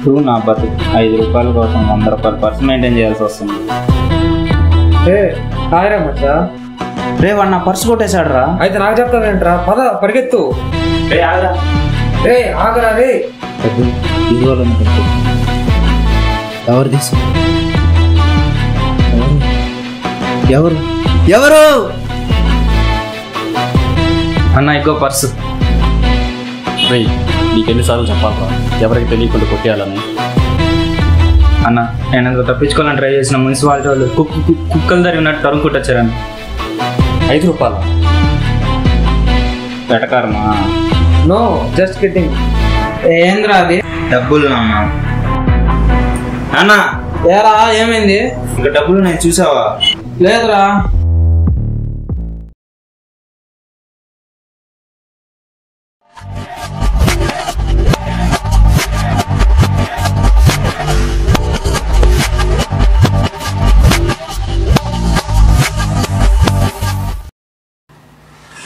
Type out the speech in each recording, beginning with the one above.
ఇప్పుడు నా బతుకు 5 రూపాయల కోసం 100 రూపాయల పర్సు మెయింటైన్ చేయాల్సి వస్తుంది. హాయిరా మచ్చా. రే వాడు నా పర్సు కొట్టేశాడు రా. అయితే నాకు చెప్తావేంట్రా, పద పరిగెత్తు. రే ఆగరా. రే ఆగరా రే. ఎవరు తీసు ఎవరు ఎవరు అన్న ఇంకో పర్సు. రే నీకెన్నిసార్లు చెప్పాలరా ఎవరికి తెలియకుండా కొట్టేయాలని. అన్న నేను తప్పించుకోవాలని ట్రై చేసిన మున్సిపాలిటీ వాళ్ళు కుక్కలు ధరి ఉన్నట్టు తరుముకుంటొచ్చారన్న. 5 రూపాయలు వెటకారమా? No just kidding. ఏంద్రా అది? డబ్బులు నాన్న. అన్న ఏరా ఏమైంది? ఇంకా డబ్బులు నేను చూసావా? లేదురా.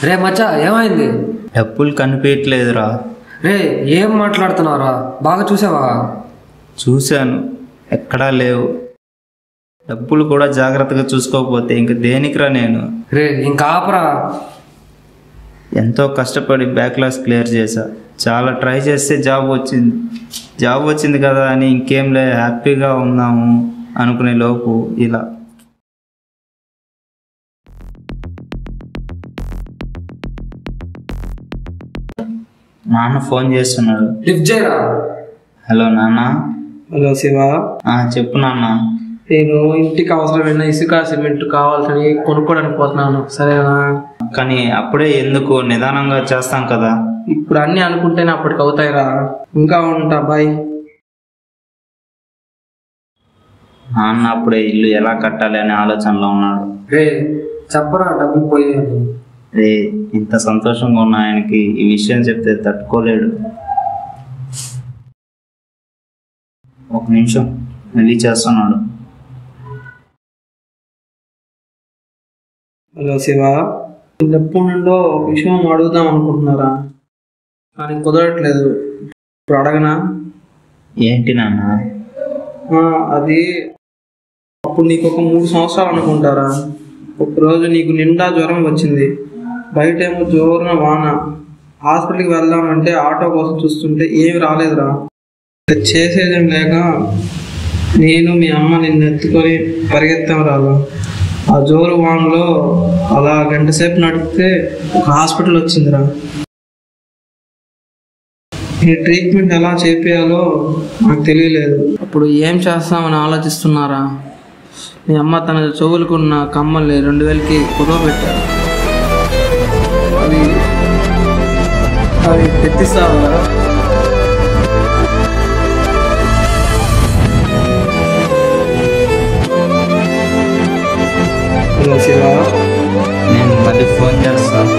రే మచ్చా ఏమైంది? డబ్బులు కనిపించట్లేదురా. రే ఏం మాట్లాడుతున్నావురా? బాగా చూసావా? చూశాను, ఎక్కడా లేవు. డబ్బులు కూడా జాగ్రత్తగా చూసుకోకపోతే ఇంక దేనికిరా నేను? రే ఇంకా ఆపరా. ఎంతో కష్టపడి బ్యాక్లాస్ క్లియర్ చేశా. చాలా ట్రై చేస్తే జాబ్ వచ్చింది కదా అని ఇంకేంలే హ్యాపీగా ఉన్నాము అనుకునే లోపు ఇలా. నాన్న ఫోన్ చేస్తున్నాడు. లిఫ్ట్ చేయరా. హలో నాన్న. హలో శివ. చెప్పు నాన్న. నేను ఇంటికి అవసరమైన ఇసుక సిమెంట్ కావాల్సినవి కొనుక్కోడానికి పోతున్నాను, సరేనా? కానీ అప్పుడే ఎందుకు, నిదానంగా చేస్తాం కదా. ఇప్పుడు అన్ని అనుకుంటేనే అప్పటికి అవుతాయిరా. ఇంకా ఉంటా, బాయ్. నాన్న అప్పుడే ఇల్లు ఎలా కట్టాలి అనే ఆలోచనలో ఉన్నాడు. రే చెప్పరా డబ్బులు పోయాయని. రే ఇంత సంతోషంగా ఉన్న ఆయనకి ఈ విషయం చెప్తే తట్టుకోలేడు. ఒక నిమిషం మళ్ళీ చేస్తున్నాడు. హలో శివ. ఎప్పటి నుండో విషయం అడుగుదాం అనుకుంటున్నారా, కానీ కుదరట్లేదు. ఇప్పుడు అడగనా? ఏంటి నాన్న? అది అప్పుడు నీకు ఒక 3 సంవత్సరాలు అనుకుంటారా. ఒకరోజు నీకు నిండా జ్వరం వచ్చింది, బయట ఏమో జోరున వాన. హాస్పిటల్కి వెళ్దామంటే ఆటో కోసం చూస్తుంటే ఏమి రాలేదురా. చేసేదేం లేక నేను మీ అమ్మ నిన్ను ఎత్తుకొని పరిగెత్తాం రాలా. ఆ జోరు వానలో అలా 1 గంట సేపు నడిపితే ఒక హాస్పిటల్ వచ్చిందిరా. ఈ ట్రీట్మెంట్ ఎలా చేయాలో నాకు తెలియలేదు. అప్పుడు ఏం చేస్తామని ఆలోచిస్తున్నారా. మీ అమ్మ తన చెవులకున్న కమ్మల్ని 2000కి కుదవ పెట్టారు. అవి తెచ్చిస్తావా? హలో శివ. నేను మళ్ళీ ఫోన్ చేస్తాను.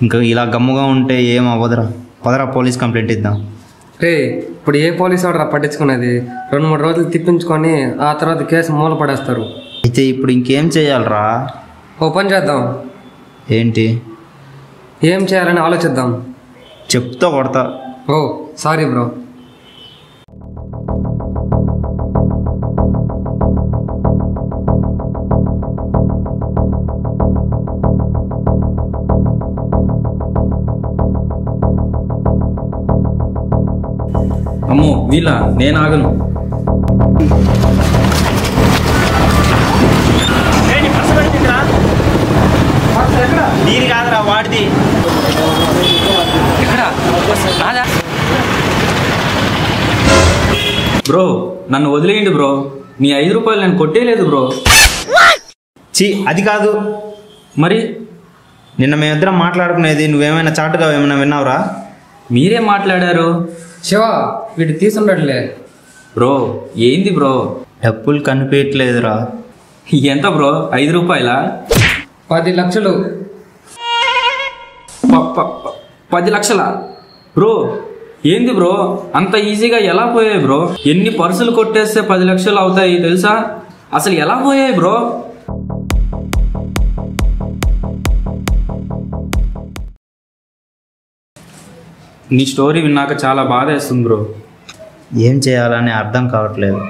ఇంకా ఇలా గమ్ముగా ఉంటే ఏం అవ్వదురా. పదరా పోలీస్ కంప్లైంట్ ఇద్దాం. రే ఇప్పుడు ఏ పోలీసు వాడు పట్టించుకునేది? 2-3 రోజులు తిప్పించుకొని ఆ తర్వాత కేసు మూల పడేస్తారు. అయితే ఇప్పుడు ఇంకేం చేయాలరా? ఓ పని చేద్దాం. ఏంటి? ఏం చేయాలని ఆలోచిద్దాం. చెప్తా కొడతా. ఓ సారీ బ్రో. అమ్మో వీళ్ళ నేను ఆగను. నీది కాదురా, వాడిది. బ్రో నన్ను వదిలేయండి బ్రో, మీ 5 రూపాయలు నేను కొట్టేయలేదు బ్రో. అది కాదు. మరి నిన్న మేమిద్దరం మాట్లాడుకునేది నువ్వేమైనా చాటుగా ఏమైనా విన్నావురా? మీరేం మాట్లాడారు? శివ వీటి తీసుండట్లే. బ్రో ఏంది బ్రో? డబ్బులు కనిపించట్లేదురా. ఎంత బ్రో? 5 రూపాయలా? 10 లక్షలు. 10 లక్షలా? బ్రో ఏంది బ్రో అంత ఈజీగా ఎలా పోయాయి బ్రో? ఎన్ని పర్సులు కొట్టేస్తే 10 లక్షలు అవుతాయి తెలుసా? అసలు ఎలా పోయాయి బ్రో? నీ స్టోరీ విన్నాక చాలా బాధ వేస్తుంది బ్రో. ఏం చేయాలని అర్థం కావట్లేదు.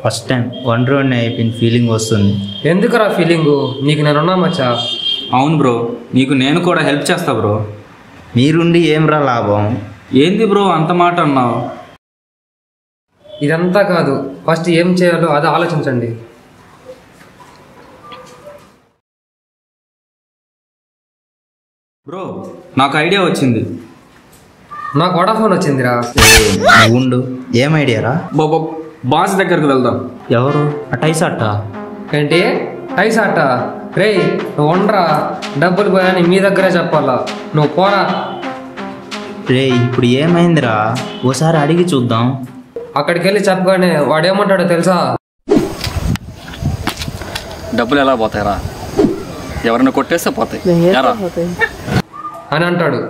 ఫస్ట్ టైం ఒంటరిని అయిపోయిన ఫీలింగ్ వస్తుంది. ఎందుకురా ఫీలింగు? నీకు నేనున్నా మచ్చా. అవును బ్రో, నీకు నేను కూడా హెల్ప్ చేస్తా బ్రో. మీరుండి ఏం రా లాభం? ఏంది బ్రో అంత మాట అన్నావు? ఇదంతా కాదు, ఫస్ట్ ఏం చేయాలో అది ఆలోచించండి. బ్రో నాకు ఐడియా వచ్చింది. నాకు వడాఫోన్ వచ్చిందిరా. నువ్వు ఉండు. ఏం ఐడియారా? బాస్ దగ్గరకు వెళ్దాం. ఎవరు? అటైసాట? ఏంటి ఐసాట? రేయ్ నువ్వు ఉండరా, డబ్బులు పోయాని మీ దగ్గరే చెప్పాలా. నువ్వు పోరా. రే ఇప్పుడు ఏమైందిరా? ఓసారి అడిగి చూద్దాం. అక్కడికి వెళ్ళి చెప్పగానే వాడేమంటాడో తెలుసా? డబ్బులు ఎలా పోతాయిరా? ఎవరిని కొట్టేస్తే పోతాయి అని అంటాడు.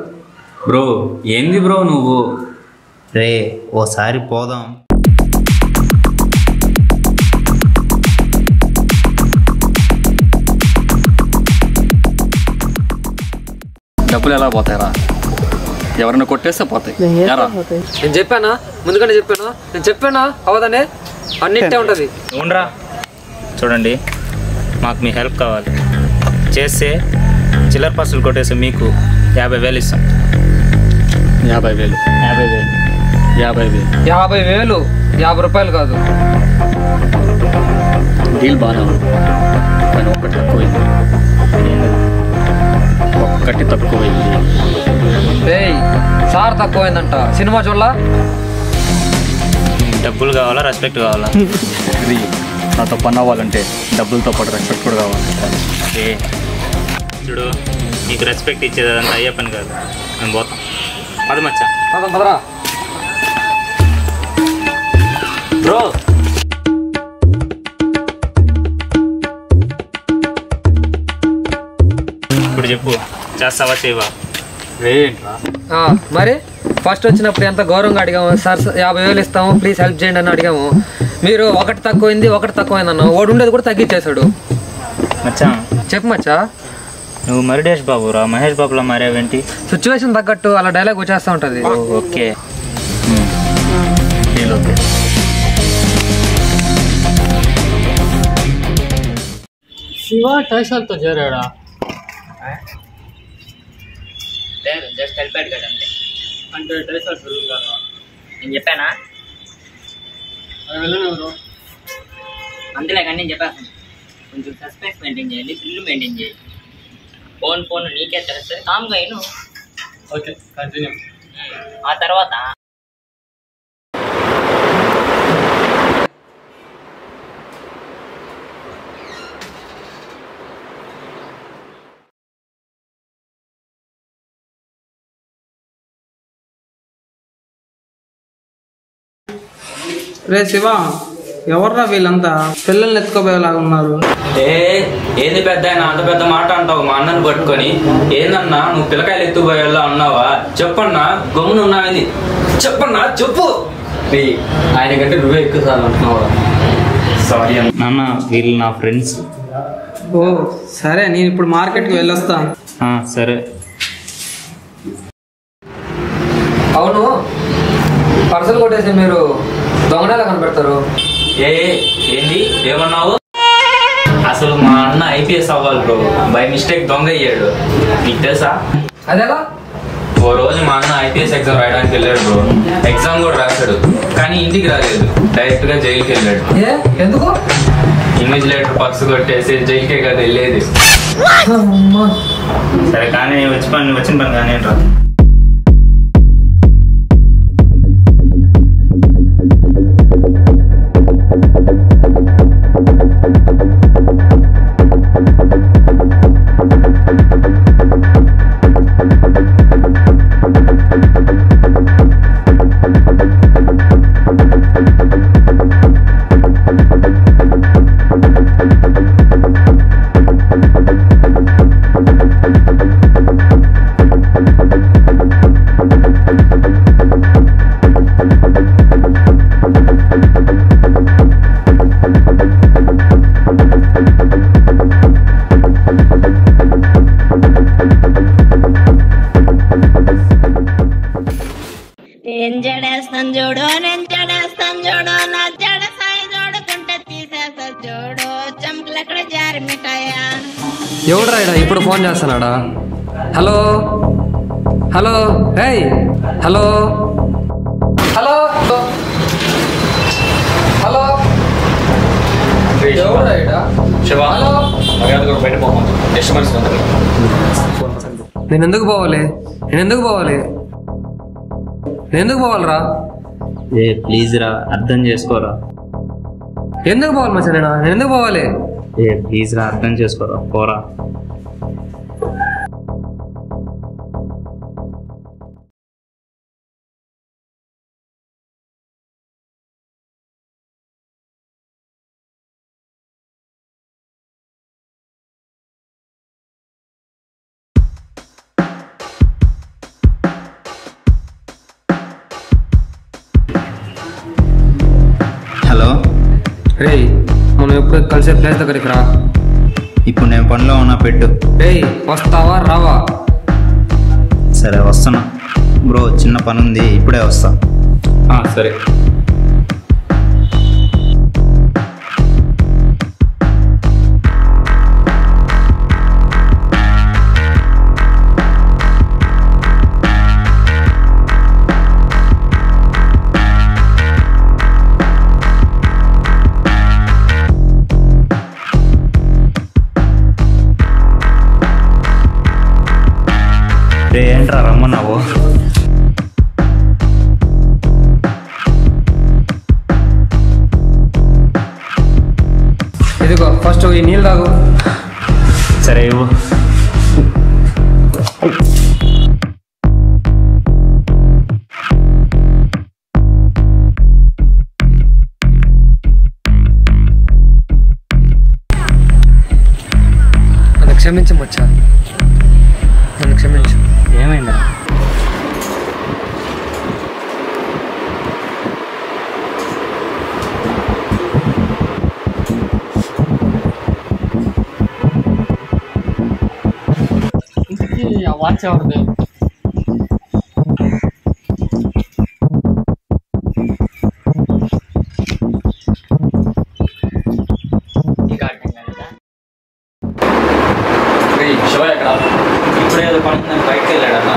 బ్రో ఏంది బ్రో నువ్వు? రే ఓసారి పోదాం. డబ్బులు ఎలా పోతాయిరా? ఎవరిని కొట్టేస్తే పోతాయి. నేను చెప్పానా? ముందుగానే చెప్పానా? నేను చెప్పానా అవదనే అన్నింటే ఉంటది. ఉండరా. చూడండి, మాకు మీ హెల్ప్ కావాలి. చేస్తే చిల్లర పర్సులు కొట్టేసి మీకు 50,000 ఇస్తాం. 50,000 50,000 50,000 50 రూపాయలు కాదు. డీల్ బాగా కానీ ఒక్కటి తక్కువైంది. రేయ్ సార్ తక్కువైందంట. సినిమా చూడలా? డబ్బులు కావాలా, రెస్పెక్ట్ కావాలా? ఇది నాతో పని అవ్వాలంటే డబ్బులతో పాటు రెస్పెక్ట్ కూడా కావాలి. చూడు, నీకు రెస్పెక్ట్ ఇచ్చేది అదంతా అయ్యే పని కాదు. మేము పోతాం. పది మచ్చా పదరా. బ్రో ఇప్పుడు చెప్పు, చేస్తావా చేయవా? మరి ఫస్ట్ వచ్చినప్పుడు ఎంత గౌరవంగా అడిగాము. సార్ 50,000 ఇస్తాము, ప్లీజ్ హెల్ప్ చేయండి అని అడిగాము. మీరు ఒకటి తక్కువైంది అన్న. వాడు ఉండేది కూడా తగ్గించేశాడు. మచ్చా చెప్పు మచ్చా. నువ్వు మరిడేష్ బాబురా, మహేష్ బాబులా మారావేంటి? సిచ్యువేషన్ తగ్గట్టు అలా డైలాగ్ వచ్చేస్తూ ఉంటుంది. Okay okay. శివ టైసార్తో చేరాడా? లేదు, జస్ట్ హెల్ప్ అడిగాడు అంతే. అంటే టైసార్ వెళ్ళదు కదా? నేను చెప్పానా? వెళ్ళను. అంతేలే కానీ నేను చెప్పాను. కొంచెం సస్పెన్స్ మెయింటైన్ చేయాలి, థ్రిల్ మెయింటైన్ చేయాలి. ఫోన్ నీకే తెలుస్తుంది, కామ్గా అయిను. Okay continue. ఆ తర్వాత రే శివ, ఎవర్రా వీళ్ళంతా? పిల్లల్ని ఎత్తుకోపోయేలాగా ఉన్నారు. ఏంది పెద్ద ఆయన అంత పెద్ద మాట అంటావు మా అన్నను పట్టుకొని? ఏందన్నా నువ్వు పిల్లకాయలు ఎత్తుపోయేలా అన్నావా? చెప్పన్నా, గమ్మున ఉన్నావేంది? చెప్పన్నా చెప్పు. ఆయన కంటే నువ్వే ఎక్కువ సార్లు అంటున్నావు. సారీ నాన్న, వీళ్ళు నా ఫ్రెండ్స్. ఓ సరే, నేను ఇప్పుడు మార్కెట్కి వెళ్ళొస్తా. సరే. అవును, పర్సలు కొట్టేసి మీరు దొంగనేలా కనపెడతారు? ఏంది ఏమన్నావు? అసలు మా అన్న ఐపీఎస్ అవ్వాలి బ్రో, బై మిస్టేక్ దొంగ అయ్యాడు. నీకు తెలుసా? అదేలా? ఓ రోజు మా అన్న ఐపీఎస్ ఎగ్జామ్ రాయడానికి వెళ్ళాడు బ్రో. ఎగ్జామ్ కూడా రాశాడు, కానీ ఇంటికి రాలేదు, డైరెక్ట్ గా జైలుకి వెళ్ళాడు. ఎందుకు? ఇన్విజిలేటర్ పర్సు కొట్టేసి జైలుకే కదా వెళ్ళేది. సరే కానీ వచ్చిన పని కానీ రా. జడేస్తాను చూడు నా జడ సాయి చూడుకుంటే తీసేస్తా చూడు చంపలెక్కడ జారి మిఠాయా. ఎవడు రాయడా ఇప్పుడు ఫోన్ చేస్తున్నాడా? హలో హలో ఏయ్ హలో హలో హలో ఎవడు రాయడా? హలో నేను ఎందుకు పోవాలిరా? ప్లీజ్ రా, అర్థం చేసుకోరా. ఎందుకు పోవాలి మచ్చా? నేను ఎందుకు పోవాలి? ప్లీజ్ రా, అర్థం చేసుకోరా, పోరా. హలో రేయ్, మనం ఎప్పుడు కలిసే ప్లేస్ దగ్గరికి రా. ఇప్పుడు నేను పనిలో ఉన్నా, పెట్టు. రేయ్, వస్తావా రావా? సరే వస్తున్నా బ్రో, చిన్న పని ఉంది, ఇప్పుడే వస్తా. సరే. ఏంట్రా రమ్మన్నావు? ఇదిగో ఫస్ట్ ఈ నీళ్ళు తాగు. సరే ఇవ్వు. నన్ను క్షమించమచ్చా, నన్ను క్షమించు. ఏమైందా? వాచ్ ఎవరిది? శివ ఎక్కడ? ఇప్పుడే ఏదో పని బయటకు వెళ్ళాడన్నా.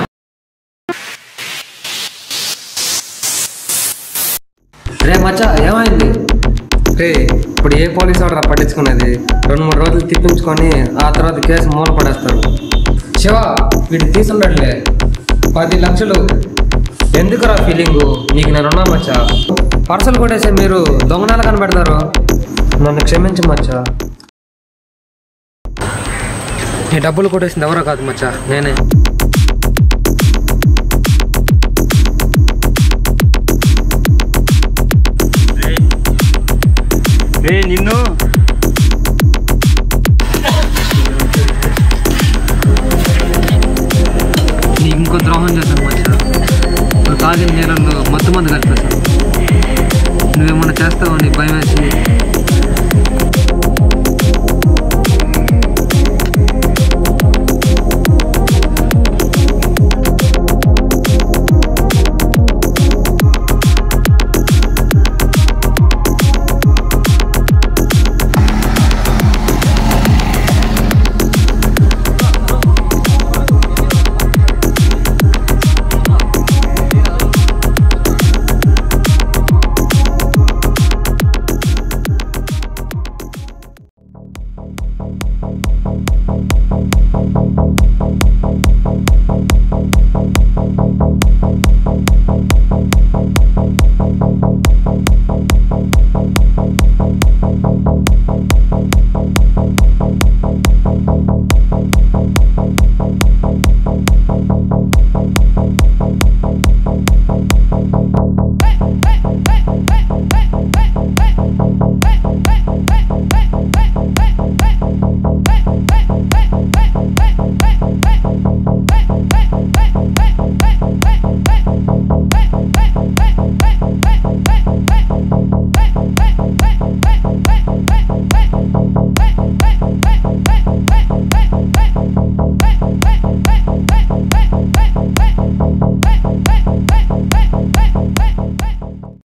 రే మచ్చా, ఏమైంది? రే, ఇప్పుడు ఏ పోలీస్ ఆర్డర్ పట్టించుకునేది? 2-3 రోజులు తిప్పించుకొని ఆ తర్వాత కేసు మూల పడేస్తారు. శివ, వీడు తీసుండట్లే 10 లక్షలు. ఎందుకురా ఫీలింగు? నీకు నేనున్నా మచ్చా. పర్సలు కొట్టేసి మీరు దొంగనాలు కనబెడతారు. నన్ను క్షమించు మచ్చా. నీ డబ్బులు కొట్టేసింది ఎవరో కాదు మచ్చా, నేనే. నిన్ను నీకు ఇంకో ద్రోహం చేశాను మచ్చా. నువ్వు తాగిన నీళ్ళల్లో మత్తు మందు కలిపేశావు. నువ్వేమన్నా చేస్తావు నీకు భయం వేసి